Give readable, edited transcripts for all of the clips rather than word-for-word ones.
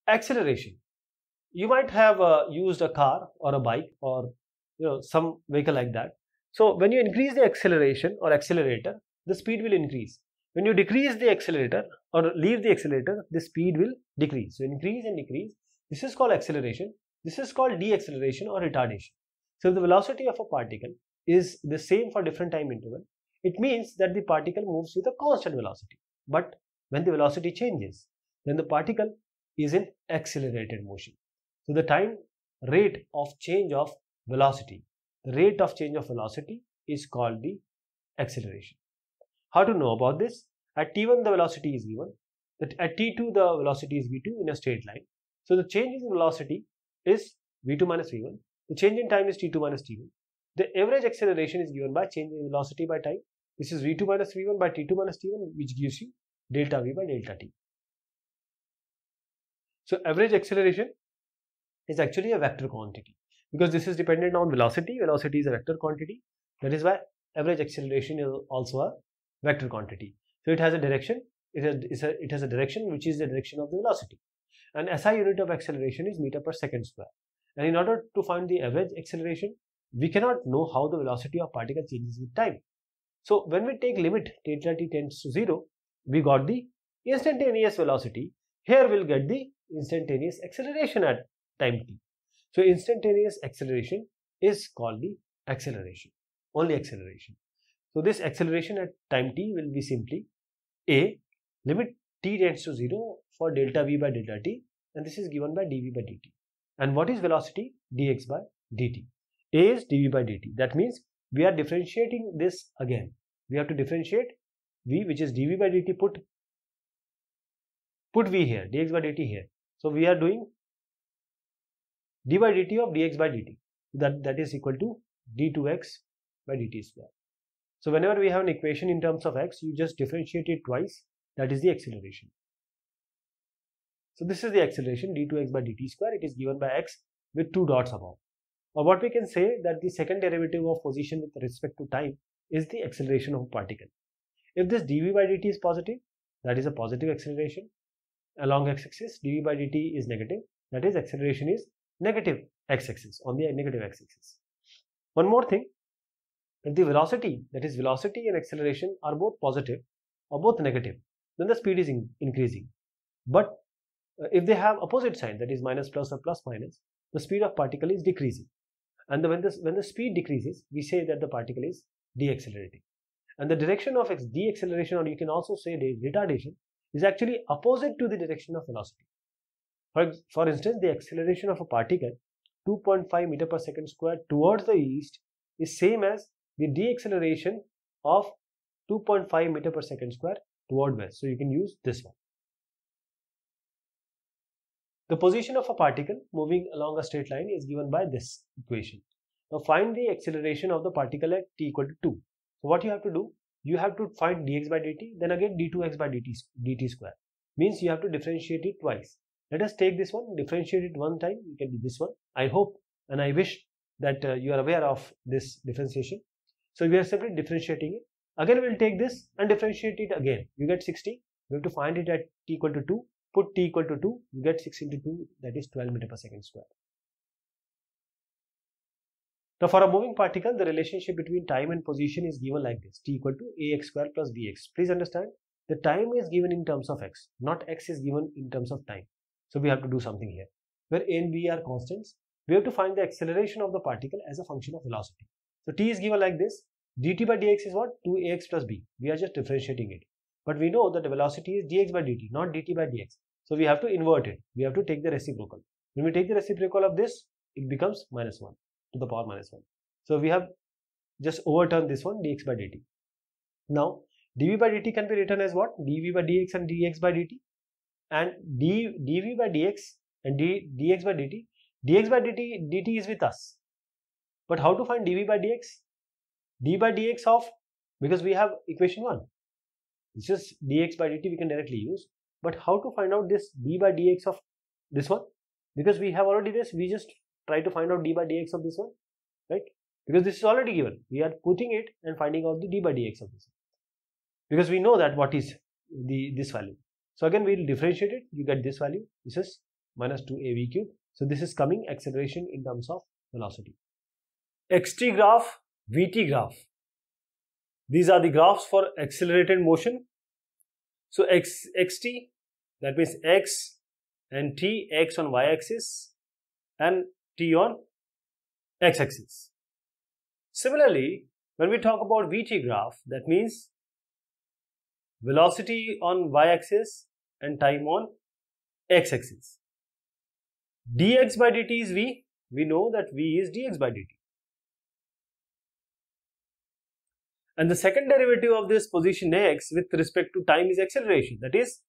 Acceleration. You might have used a car or a bike or some vehicle like that. So when you increase the acceleration or accelerator, the speed will increase. When you decrease the accelerator or leave the accelerator, the speed will decrease. So increase and decrease. This is called acceleration. This is called deceleration or retardation. So if the velocity of a particle is the same for different time interval, it means that the particle moves with a constant velocity. But when the velocity changes, then the particle is in accelerated motion. So the time rate of change of velocity, the rate of change of velocity is called the acceleration. How to know about this? At t1 the velocity is v1, at t2 the velocity is v2 in a straight line. So the change in velocity is v2 minus v1. The change in time is t2 minus t1. The average acceleration is given by change in velocity by time. This is v2 minus v1 by t2 minus t1, which gives you delta v by delta t. So average acceleration is actually a vector quantity because this is dependent on velocity. Velocity is a vector quantity. That is why average acceleration is also a vector quantity. So it has a direction. It has a direction which is the direction of the velocity. And SI unit of acceleration is meter per second square. And in order to find the average acceleration, we cannot know how the velocity of particle changes with time. So when we take limit delta t tends to 0, we got the instantaneous velocity. Here we'll get the instantaneous acceleration at time t. So instantaneous acceleration is called the acceleration, only acceleration. So this acceleration at time t will be simply a limit t tends to 0 for delta v by delta t, and this is given by dv by dt. And what is velocity? Dx by dt. A is dv by dt. That means we are differentiating this again. We have to differentiate v, which is dv by dt, put v here, dx by dt here. So we are doing d by dt of dx by dt. That is equal to d2x by dt square. So whenever we have an equation in terms of x, you just differentiate it twice. That is the acceleration. So this is the acceleration d2x by dt square. It is given by x with two dots above. Or what we can say that the second derivative of position with respect to time is the acceleration of a particle. If this dv by dt is positive, that is a positive acceleration. Along x-axis, dv by dt is negative. That is, acceleration is negative x-axis, on the negative x-axis. One more thing, if the velocity, that is velocity and acceleration, are both positive or both negative, then the speed is increasing. But if they have opposite sign, that is minus plus or plus minus, the speed of particle is decreasing. And when the speed decreases, we say that the particle is deaccelerating. And the direction of deceleration, or you can also say retardation, is actually opposite to the direction of velocity. For instance, the acceleration of a particle 2.5 meter per second square towards the east is same as the deceleration of 2.5 meter per second square toward west. So you can use this one. The position of a particle moving along a straight line is given by this equation. Now find the acceleration of the particle at t equal to 2. So what you have to do, you have to find dx by dt, then again d2x by dt square. Means you have to differentiate it twice. Let us take this one, differentiate it one time, you can do this one. I hope and I wish that you are aware of this differentiation. So we are simply differentiating it. Again we will take this and differentiate it again. You get 60. We have to find it at t equal to 2. Put t equal to 2. You get 6 into 2, that is 12 meter per second square. Now for a moving particle, the relationship between time and position is given like this. T equal to ax square plus bx. Please understand, the time is given in terms of x, not x is given in terms of time. So we have to do something here. Where a and b are constants, we have to find the acceleration of the particle as a function of velocity. So t is given like this. dt by dx is what? 2ax plus b. We are just differentiating it. But we know that the velocity is dx by dt, not dt by dx. So we have to invert it. We have to take the reciprocal. When we take the reciprocal of this, it becomes minus 1 to the power minus 1. So we have just overturned this one, dx by dt. Now dv by dt can be written as what? dv by dx and dx by dt. And dv by dx and dx by dt. dx by dt is with us. But how to find dv by dx? d by dx of, because we have equation 1. This is dx by dt we can directly use. But how to find out this d by dx of this one? Because we have already this, we just try to find out d by dx of this one, right? Because this is already given. We are putting it and finding out the d by dx of this one. Because we know that what is this value. So again we will differentiate it, you get this value. This is minus 2av cube. So this is coming acceleration in terms of velocity. xt graph, vt graph. These are the graphs for accelerated motion. So xt, that means x and t, x on y-axis and t on x-axis. Similarly, when we talk about vt graph, that means velocity on y-axis and time on x-axis. dx by dt is v. We know that v is dx by dt. And the second derivative of this position x with respect to time is acceleration. That is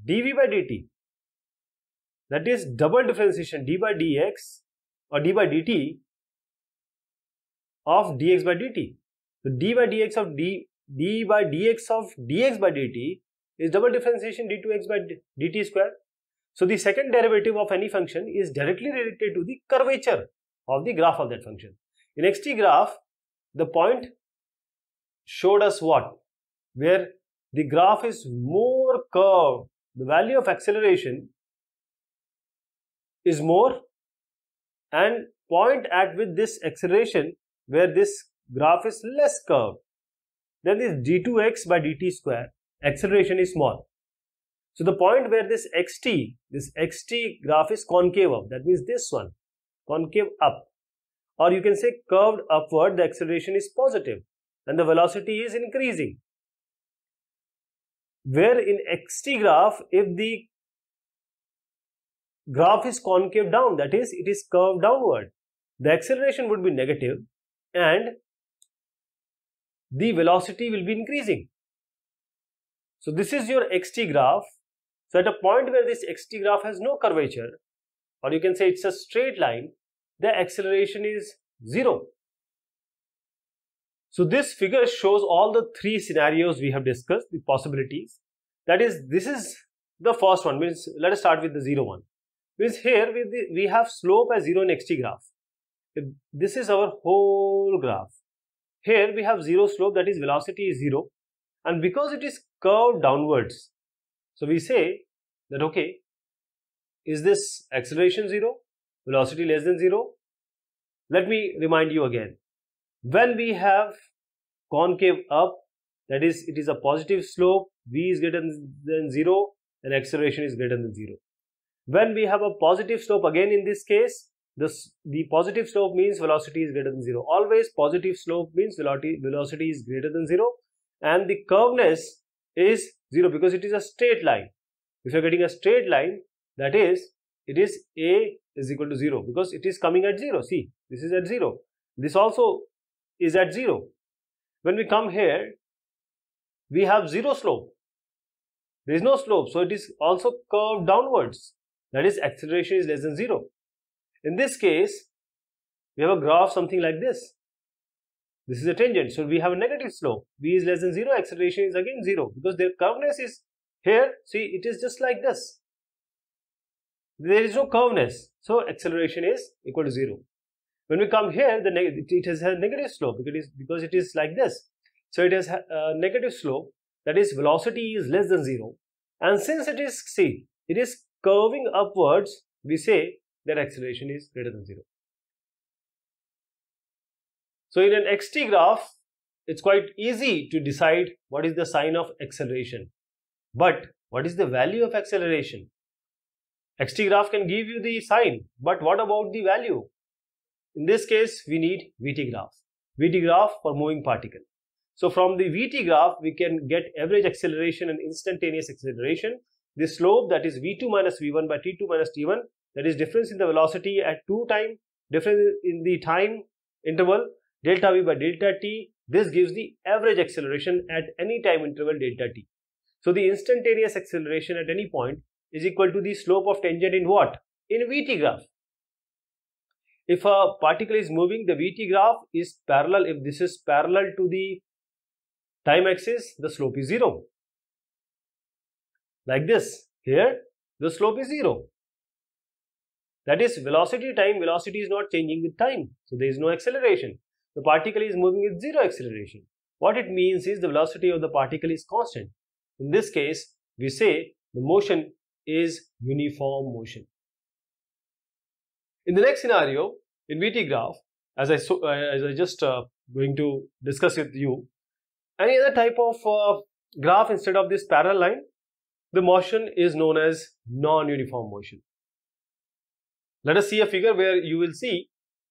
dv by dt. That is double differentiation d by dx or d by dt of dx by dt. So d by dx of d by dx of dx by dt is double differentiation d2x by dt square. So the second derivative of any function is directly related to the curvature of the graph of that function. In xt graph, the point showed us what? Where the graph is more curved, the value of acceleration is more, and point at with this acceleration where this graph is less curved, then this d2x by dt square acceleration is small. So the point where this xt graph is concave up, that means this one, concave up, or you can say curved upward, the acceleration is positive and the velocity is increasing. Where in xt graph, if the graph is concave down, that is it is curved downward, the acceleration would be negative and the velocity will be increasing. So this is your xt graph. So at a point where this xt graph has no curvature, or you can say it's a straight line, the acceleration is 0. So this figure shows all the three scenarios we have discussed, the possibilities. That is, this is the first one, means let us start with the 0 one. Means here we have slope as 0 in xt graph. This is our whole graph. Here we have 0 slope, that is velocity is 0, and because it is curved downwards, so we say that okay, is this acceleration 0, velocity less than 0? Let me remind you again. When we have concave up, that is it is a positive slope, v is greater than 0 and acceleration is greater than 0. When we have a positive slope, again in this case, the positive slope means velocity is greater than 0. Always positive slope means velocity is greater than 0 and the curveness is 0 because it is a straight line. If you are getting a straight line, that is it is a is equal to 0 because it is coming at 0. See, this is at 0. This also is at 0. When we come here, we have 0 slope. There is no slope, so it is also curved downwards. That is acceleration is less than 0. In this case, we have a graph something like this. This is a tangent, so we have a negative slope. V is less than 0, acceleration is again 0 because their curveness is here. See, it is just like this. There is no curveness, so acceleration is equal to 0. When we come here, it has a negative slope because it is like this. So it has a negative slope, that is velocity is less than 0. And since it is, see, it is curving upwards, we say that acceleration is greater than 0. So in an xt graph, it's quite easy to decide what is the sign of acceleration. But what is the value of acceleration? Xt graph can give you the sign, but what about the value? In this case, we need Vt graph. Vt graph for moving particle. So from the Vt graph, we can get average acceleration and instantaneous acceleration. The slope, that is V2 minus V1 by T2 minus T1, that is difference in the velocity at 2 time, difference in the time interval, delta V by delta T. This gives the average acceleration at any time interval delta T. So the instantaneous acceleration at any point is equal to the slope of tangent in what? In Vt graph. If a particle is moving, the Vt graph is parallel. If this is parallel to the time axis, the slope is 0. Like this. Here, the slope is 0. That is velocity time. Velocity is not changing with time. So there is no acceleration. The particle is moving with 0 acceleration. What it means is the velocity of the particle is constant. In this case, we say the motion is uniform motion. In the next scenario, in VT graph, as I just going to discuss with you, any other type of graph instead of this parallel line, the motion is known as non-uniform motion. Let us see a figure where you will see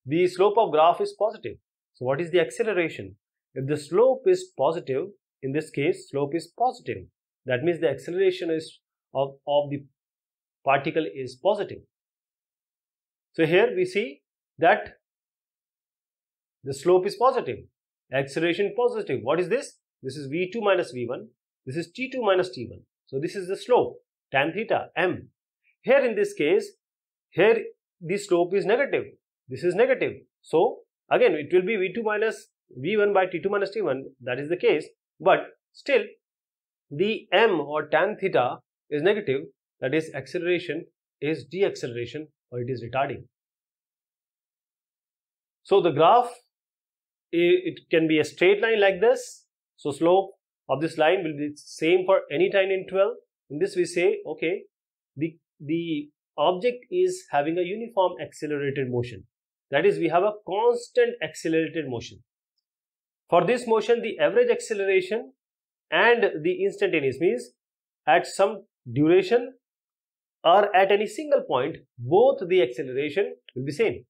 the slope of graph is positive. So what is the acceleration? If the slope is positive, in this case slope is positive, that means the acceleration is of the particle is positive. So here we see that the slope is positive, acceleration positive. What is this? This is v2 minus v1, this is t2 minus t1. So this is the slope, tan theta, m. Here in this case, here the slope is negative, this is negative. So again it will be v2 minus v1 by t2 minus t1, that is the case, but still the m or tan theta is negative, that is acceleration is deceleration or it is retarding. So the graph, it can be a straight line like this. So slope of this line will be same for any time interval. In this we say, okay, the object is having a uniform accelerated motion. That is, we have a constant accelerated motion. For this motion, the average acceleration and the instantaneous, means at some duration or at any single point, both the acceleration will be same.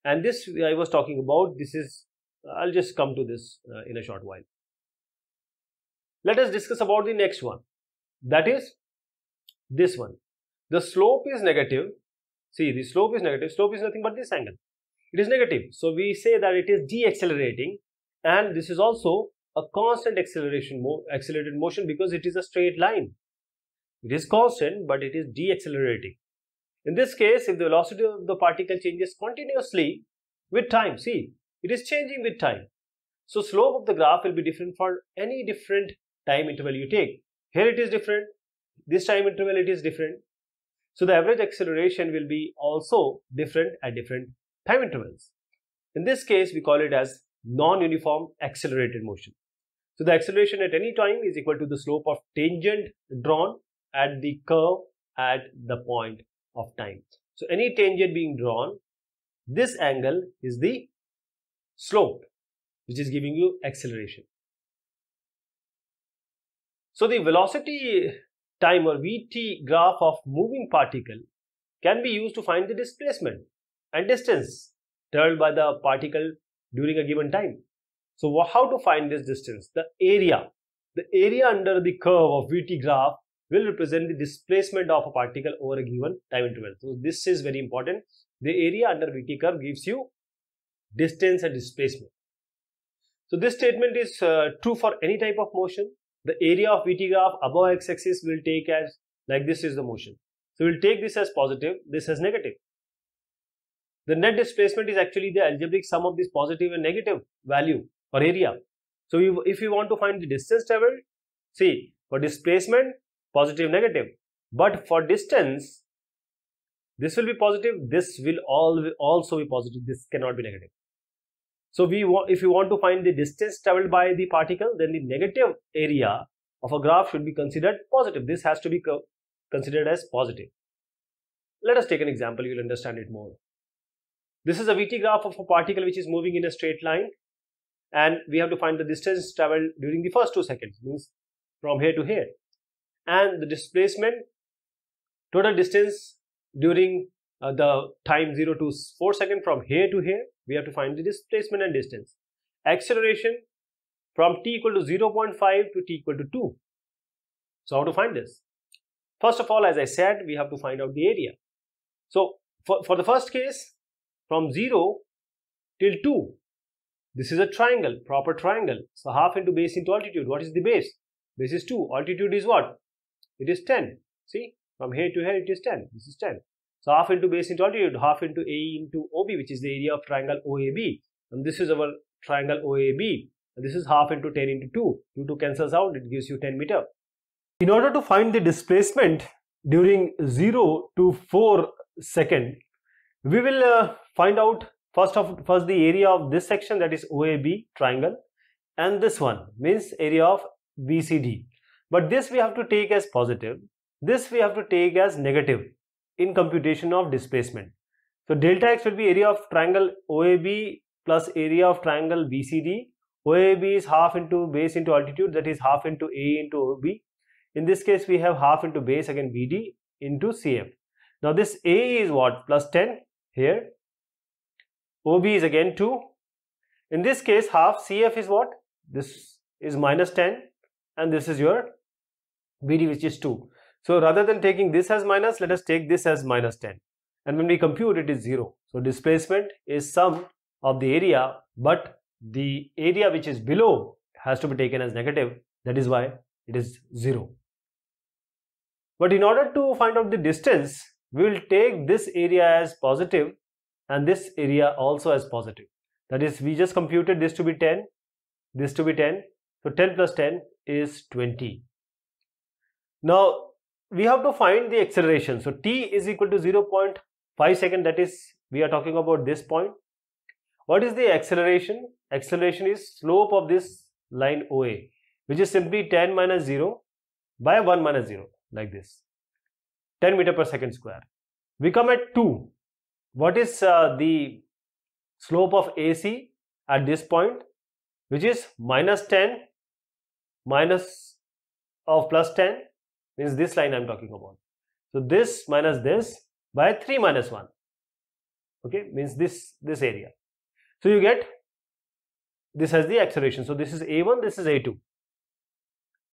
And this I was talking about, this is, I'll just come to this in a short while. Let us discuss about the next one, that is this one. The slope is negative. See, the slope is negative. Slope is nothing but this angle. It is negative. So we say that it is deaccelerating, and this is also a constant accelerated motion because it is a straight line. It is constant, but it is deaccelerating. In this case, if the velocity of the particle changes continuously with time, see, it is changing with time. So slope of the graph will be different for any different time interval you take. Here it is different, this time interval it is different. So the average acceleration will be also different at different time intervals. In this case, we call it as non-uniform accelerated motion. So the acceleration at any time is equal to the slope of tangent drawn at the curve at the point of time. So any tangent being drawn, this angle is the slope which is giving you acceleration. So the velocity time or Vt graph of moving particle can be used to find the displacement and distance traveled by the particle during a given time. So how to find this distance? The area under the curve of Vt graph will represent the displacement of a particle over a given time interval. So this is very important. The area under Vt curve gives you distance and displacement. So this statement is true for any type of motion. The area of Vt graph above x-axis will take as, like this is the motion. So we will take this as positive, this as negative. The net displacement is actually the algebraic sum of this positive and negative value or area. So if you want to find the distance traveled, see, for displacement, positive, negative. But for distance, this will be positive, this will also be positive, this cannot be negative. So if you want to find the distance traveled by the particle, then the negative area of a graph should be considered positive. This has to be considered as positive. Let us take an example, you will understand it more. This is a Vt graph of a particle which is moving in a straight line, and we have to find the distance traveled during the first 2 seconds, means from here to here, and the displacement, total distance during the time 0 to 4 seconds from here to here. We have to find the displacement and distance. Acceleration from t equal to 0.5 to t equal to 2. So how to find this? First of all, as I said, we have to find out the area. So for the first case, from 0 till 2, this is a triangle, proper triangle. So half into base into altitude. What is the base? Base is 2. Altitude is what? It is 10. See, from here to here it is 10. This is 10. So half into base into altitude, half into A into OB, which is the area of triangle OAB. And this is our triangle OAB. And this is half into 10 into 2. 2 cancels out, it gives you 10 meter. In order to find the displacement during 0 to 4 seconds, we will find out first the area of this section, that is OAB triangle, and this one means area of BCD. But this we have to take as positive, this we have to take as negative in computation of displacement. So delta x will be area of triangle OAB plus area of triangle BCD. OAB is half into base into altitude, that is half into A into OB. In this case we have half into base again BD into CF. Now this A is what? Plus 10 here. OB is again 2. In this case half. CF is what? This is minus 10 and this is your BD, which is 2. So rather than taking this as minus, let us take this as minus 10. And when we compute, it is 0. So displacement is sum of the area, but the area which is below has to be taken as negative. That is why it is 0. But in order to find out the distance, we will take this area as positive and this area also as positive. That is, we just computed this to be 10, this to be 10. So 10 plus 10 is 20. Now we have to find the acceleration. So t is equal to 0.5 second, that is, we are talking about this point. What is the acceleration? Acceleration is slope of this line OA, which is simply 10 minus 0 by 1 minus 0, like this, 10 meter per second square. We come at 2. What is the slope of AC at this point, which is minus 10 minus of plus 10, means this line I am talking about. So this minus this by 3 minus 1, okay, means this area. So you get this as the acceleration. So this is A1, this is A2.